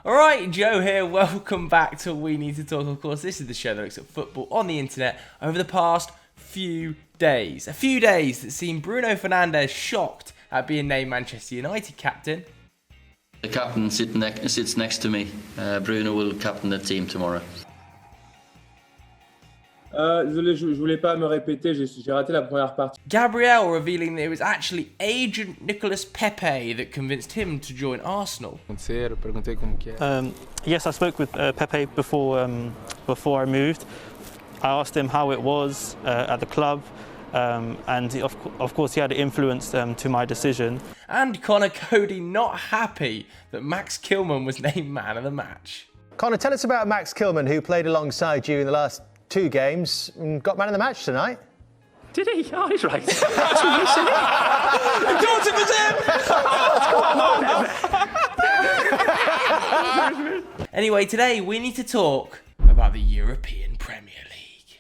Alright, Joe here, welcome back to We Need to Talk. Of course, this is the show that looks at football on the internet over the past few days. A few days that seen Bruno Fernandes shocked at being named Manchester United captain. The captain sits next to me. Bruno will captain the team tomorrow. Désolé, je voulais pas me répéter, j'ai raté la première partie. Gabriel revealing that it was actually agent Nicolas Pepe that convinced him to join Arsenal. Yes, I spoke with Pepe before I moved. I asked him how it was at the club, and of course he had influence to my decision. And Connor Cody not happy that Max Kilman was named man of the match. Connor, tell us about Max Kilman, who played alongside you in the last 2 games and got man of the match tonight. Did he? Oh, he's right. I thought it was him! Anyway, today we need to talk about the European Premier League.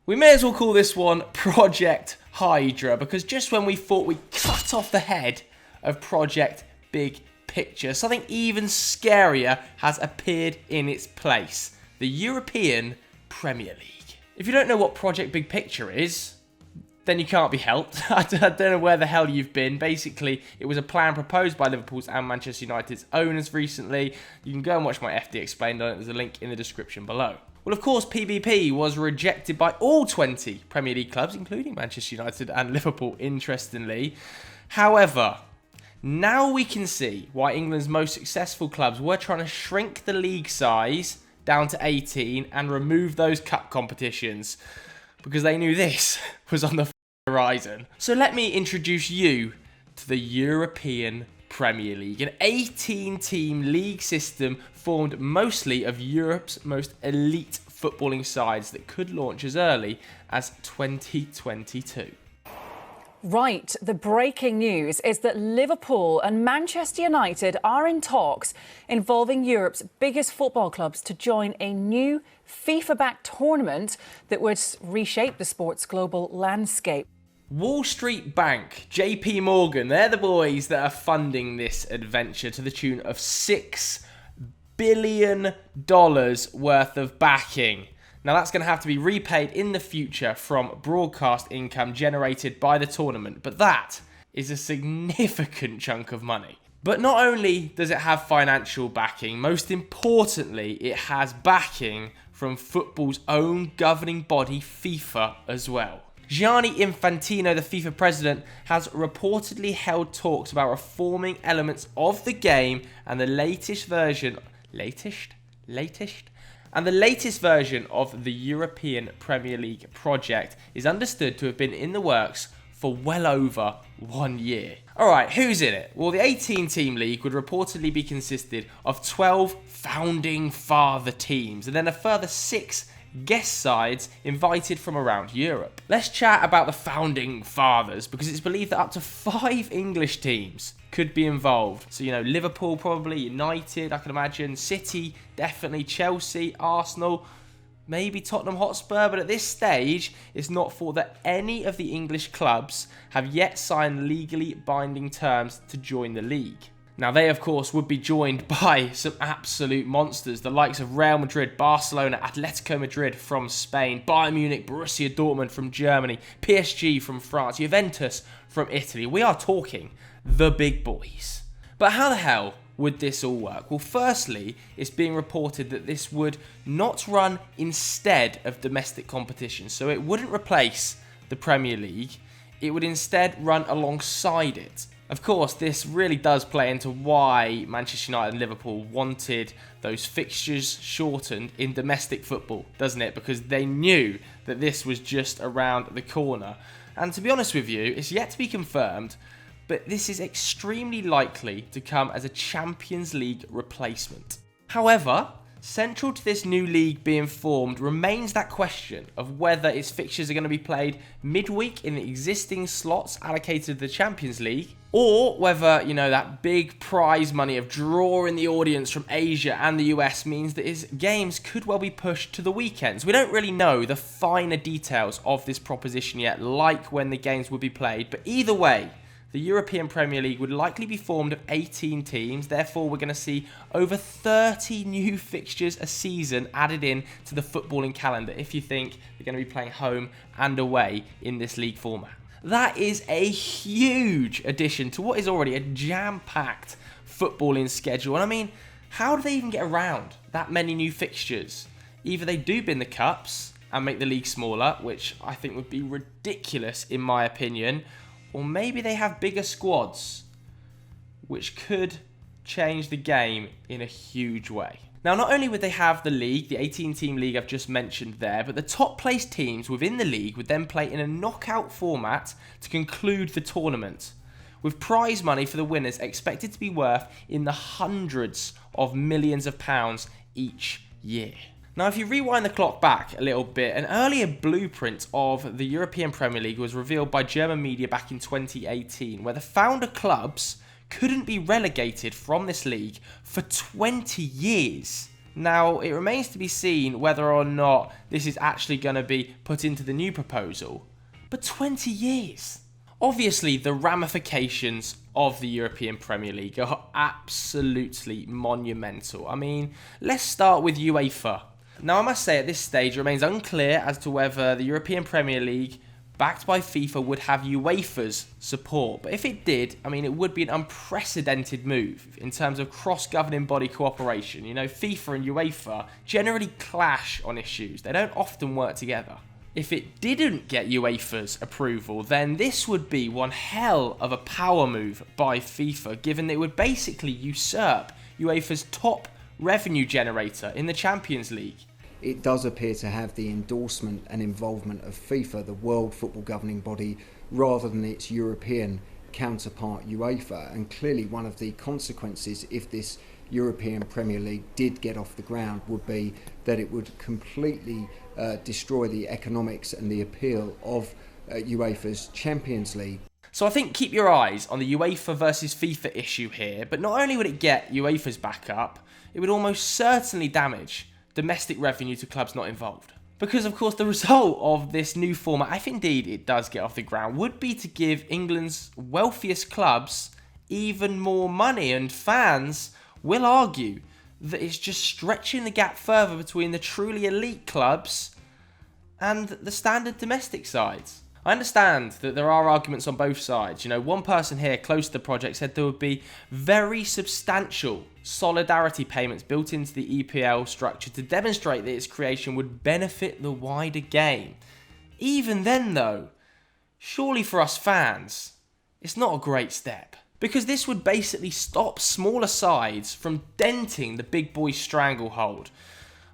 We may as well call this one Project Hydra, because just when we thought we cut off the head of Project Big Picture, something even scarier has appeared in its place. The European Premier League. If you don't know what Project Big Picture is, then you can't be helped. I don't know where the hell you've been. Basically, it was a plan proposed by Liverpool's and Manchester United's owners recently. You can go and watch my FD Explained on it. There's a link in the description below. Well, of course, PBP was rejected by all 20 Premier League clubs, including Manchester United and Liverpool, interestingly. However, now we can see why England's most successful clubs were trying to shrink the league size down to 18 and remove those cup competitions because they knew this was on the horizon. So let me introduce you to the European Premier League, an 18-team league system formed mostly of Europe's most elite footballing sides that could launch as early as 2022. Right, the breaking news is that Liverpool and Manchester United are in talks involving Europe's biggest football clubs to join a new FIFA-backed tournament that would reshape the sport's global landscape. Wall Street Bank, JP Morgan, they're the boys that are funding this adventure to the tune of $6 billion worth of backing. Now that's going to have to be repaid in the future from broadcast income generated by the tournament, but that is a significant chunk of money. But not only does it have financial backing, most importantly, it has backing from football's own governing body, FIFA, as well. Gianni Infantino, the FIFA president, has reportedly held talks about reforming elements of the game, and the latest version of the European Premier League project is understood to have been in the works for well over 1 year. Alright, who's in it? Well, the 18-team league would reportedly be consisted of 12 founding father teams and then a further 6 guest sides invited from around Europe. Let's chat about the founding fathers, because it's believed that up to 5 English teams could be involved. So, Liverpool probably, United, I can imagine, City, definitely, Chelsea, Arsenal, maybe Tottenham Hotspur, but at this stage, it's not thought that any of the English clubs have yet signed legally binding terms to join the league. Now, they, of course, would be joined by some absolute monsters, the likes of Real Madrid, Barcelona, Altetico Madrid from Spain, Bayern Munich, Borussia Dortmund from Germany, PSG from France, Juventus from Italy. We are talking the big boys. But how the hell would this all work? Well, firstly, it's being reported that this would not run instead of domestic competition, so it wouldn't replace the Premier League, it would instead run alongside it. Of course, this really does play into why Manchester United and Liverpool wanted those fixtures shortened in domestic football, doesn't it? Because they knew that this was just around the corner. And to be honest with you, it's yet to be confirmed, but this is extremely likely to come as a Champions League replacement. However, central to this new league being formed remains that question of whether its fixtures are going to be played midweek in the existing slots allocated to the Champions League, or whether, that big prize money of drawing the audience from Asia and the US means that its games could well be pushed to the weekends. We don't really know the finer details of this proposition yet, like when the games will be played, but either way, the European Premier League would likely be formed of 18 teams. Therefore, we're going to see over 30 new fixtures a season added in to the footballing calendar if you think they're going to be playing home and away in this league format. That is a huge addition to what is already a jam-packed footballing schedule. And I mean, how do they even get around that many new fixtures? Either they do bin the cups and make the league smaller, which I think would be ridiculous in my opinion, or maybe they have bigger squads, which could change the game in a huge way. Now, not only would they have the league, the 18-team league I've just mentioned there, but the top-placed teams within the league would then play in a knockout format to conclude the tournament, with prize money for the winners expected to be worth in the hundreds of millions of pounds each year. Now, if you rewind the clock back a little bit, an earlier blueprint of the European Premier League was revealed by German media back in 2018, where the founder clubs couldn't be relegated from this league for 20 years. Now, it remains to be seen whether or not this is actually going to be put into the new proposal, but 20 years. Obviously, the ramifications of the European Premier League are absolutely monumental. I mean, let's start with UEFA. Now, I must say at this stage it remains unclear as to whether the European Premier League, backed by FIFA, would have UEFA's support. But if it did, I mean, it would be an unprecedented move in terms of cross-governing body cooperation. You know, FIFA and UEFA generally clash on issues. They don't often work together. If it didn't get UEFA's approval, then this would be one hell of a power move by FIFA, given that it would basically usurp UEFA's top revenue generator in the Champions League. It does appear to have the endorsement and involvement of FIFA, the world football governing body, rather than its European counterpart UEFA. And clearly one of the consequences, if this European Premier League did get off the ground, would be that it would completely destroy the economics and the appeal of UEFA's Champions League. So I think keep your eyes on the UEFA versus FIFA issue here, but not only would it get UEFA's back up, it would almost certainly damage domestic revenue to clubs not involved. Because of course the result of this new format, if indeed it does get off the ground, would be to give England's wealthiest clubs even more money, and fans will argue that it's just stretching the gap further between the truly elite clubs and the standard domestic sides. I understand that there are arguments on both sides. You know, one person here close to the project said there would be very substantial solidarity payments built into the EPL structure to demonstrate that its creation would benefit the wider game. Even then though, surely for us fans, it's not a great step. Because this would basically stop smaller sides from denting the big boys' stranglehold.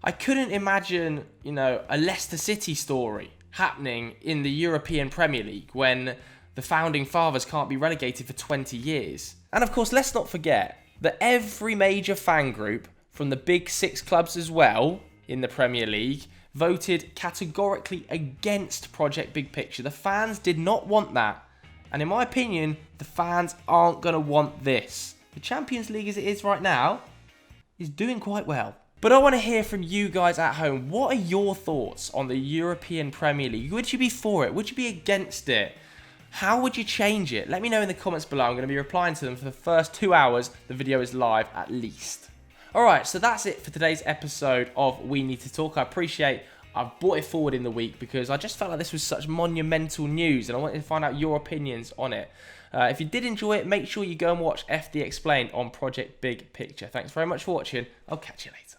I couldn't imagine, you know, a Leicester City story happening in the European Premier League when the founding fathers can't be relegated for 20 years. And of course, let's not forget that every major fan group from the big six clubs as well in the Premier League voted categorically against Project Big Picture. The fans did not want that. And in my opinion, the fans aren't going to want this. The Champions League as it is right now is doing quite well. But I want to hear from you guys at home. What are your thoughts on the European Premier League? Would you be for it? Would you be against it? How would you change it? Let me know in the comments below. I'm going to be replying to them for the first 2 hours the video is live at least. Alright, so that's it for today's episode of We Need to Talk. I appreciate I've brought it forward in the week because I just felt like this was such monumental news and I wanted to find out your opinions on it. If you did enjoy it, make sure you go and watch FD Explained on Project Big Picture. Thanks very much for watching. I'll catch you later.